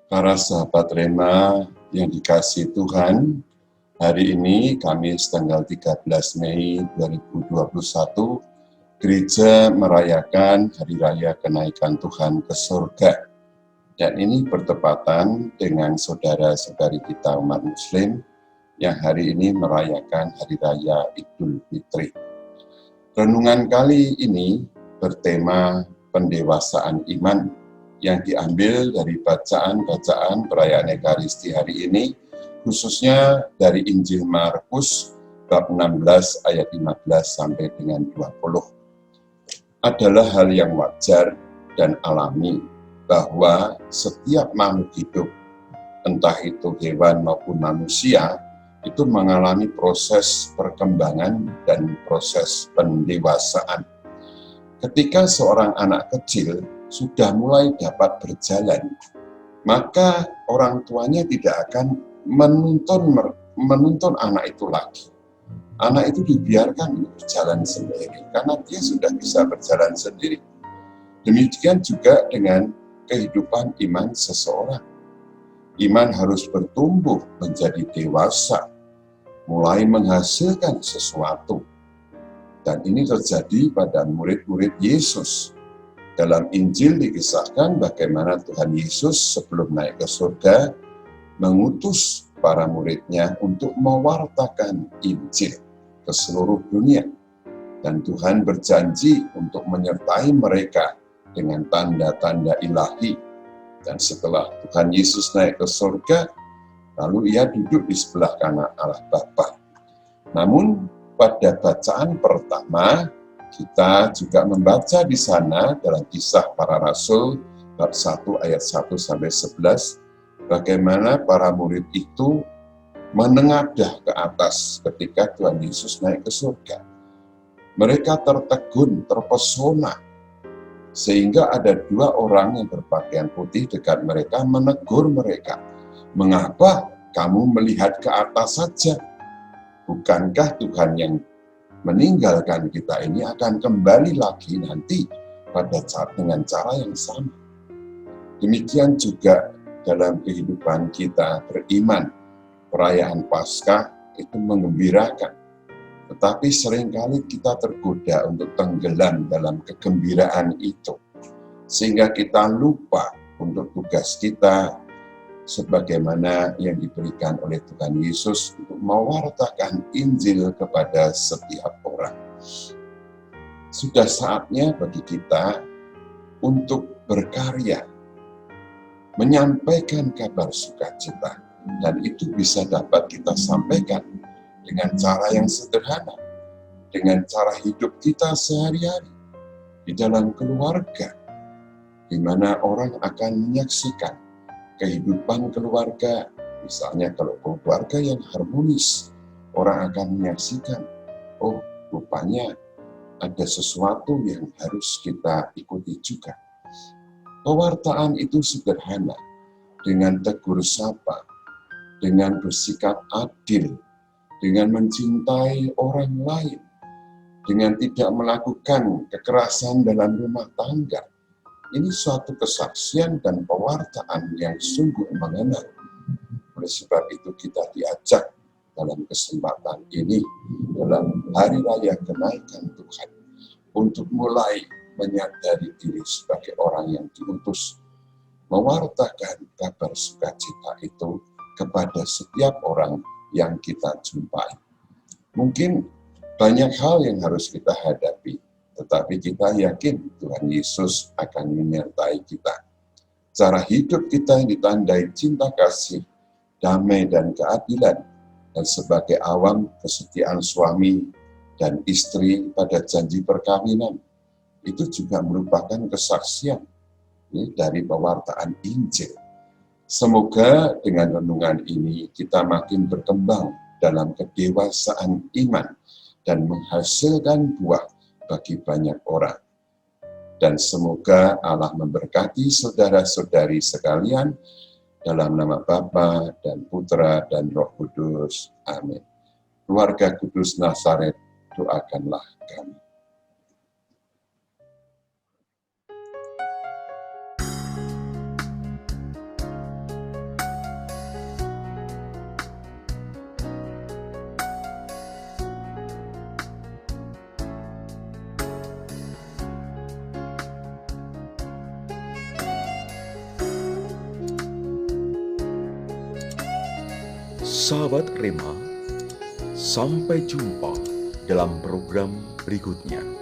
Para sahabat Rema yang dikasihi Tuhan, hari ini Kamis tanggal 13 Mei 2021, gereja merayakan Hari Raya Kenaikan Tuhan ke Surga. Dan ini bertepatan dengan saudara-saudari kita umat Muslim yang hari ini merayakan Hari Raya Idul Fitri. Renungan kali ini bertema pendewasaan iman yang diambil dari bacaan-bacaan perayaan Ekaristi hari ini, khususnya dari Injil Markus bab 16 ayat 15 sampai dengan 20. Adalah hal yang wajar dan alami bahwa setiap makhluk hidup, entah itu hewan maupun manusia, itu mengalami proses perkembangan dan proses pendewasaan. Ketika seorang anak kecil sudah mulai dapat berjalan, maka orang tuanya tidak akan menuntun anak itu lagi. Anak itu dibiarkan berjalan sendiri, karena dia sudah bisa berjalan sendiri. Demikian juga dengan kehidupan iman seseorang. Iman harus bertumbuh menjadi dewasa, mulai menghasilkan sesuatu. Dan ini terjadi pada murid-murid Yesus. Dalam Injil dikisahkan bagaimana Tuhan Yesus sebelum naik ke surga mengutus para muridnya untuk mewartakan Injil ke seluruh dunia. Dan Tuhan berjanji untuk menyertai mereka dengan tanda-tanda ilahi. Dan setelah Tuhan Yesus naik ke surga, lalu ia duduk di sebelah kanan Allah Bapa. Namun pada bacaan pertama, kita juga membaca di sana dalam Kisah Para Rasul bab 1 ayat 1 sampai 11, bagaimana para murid itu menengadah ke atas ketika Tuhan Yesus naik ke surga. Mereka tertegun, terpesona, sehingga ada dua orang yang berpakaian putih dekat mereka menegur mereka. Mengapa kamu melihat ke atas saja? Bukankah Tuhan yang meninggalkan kita ini akan kembali lagi nanti pada saat dengan cara yang sama? Demikian juga dalam kehidupan kita beriman, perayaan Paskah itu menggembirakan. Tetapi seringkali kita tergoda untuk tenggelam dalam kegembiraan itu. Sehingga kita lupa untuk tugas kita sebagaimana yang diberikan oleh Tuhan Yesus untuk mewartakan Injil kepada setiap orang. Sudah saatnya bagi kita untuk berkarya, menyampaikan kabar sukacita, dan itu bisa dapat kita sampaikan dengan cara yang sederhana, dengan cara hidup kita sehari-hari, di dalam keluarga, di mana orang akan menyaksikan kehidupan keluarga. Misalnya kalau keluarga yang harmonis, orang akan menyaksikan, oh rupanya ada sesuatu yang harus kita ikuti juga. Pewartaan itu sederhana, dengan tegur sapa, dengan bersikap adil, dengan mencintai orang lain, dengan tidak melakukan kekerasan dalam rumah tangga. Ini suatu kesaksian dan pewartaan yang sungguh mengena. Oleh sebab itu kita diajak dalam kesempatan ini, dalam Hari Raya Kenaikan Tuhan, untuk mulai menyadari diri sebagai orang yang diutus, mewartakan kabar sukacita itu kepada setiap orang yang kita jumpai. Mungkin banyak hal yang harus kita hadapi, tetapi kita yakin Tuhan Yesus akan menyertai kita. Cara hidup kita yang ditandai cinta kasih, damai dan keadilan, dan sebagai awam kesetiaan suami dan istri pada janji perkawinan, itu juga merupakan kesaksian dari pewartaan Injil. Semoga dengan renungan ini kita makin berkembang dalam kedewasaan iman dan menghasilkan buah bagi banyak orang. Dan semoga Allah memberkati saudara-saudari sekalian dalam nama Bapa dan Putra dan Roh Kudus. Amin. Keluarga Kudus Nazaret, doakanlah kami. Sahabat Rema, sampai jumpa dalam program berikutnya.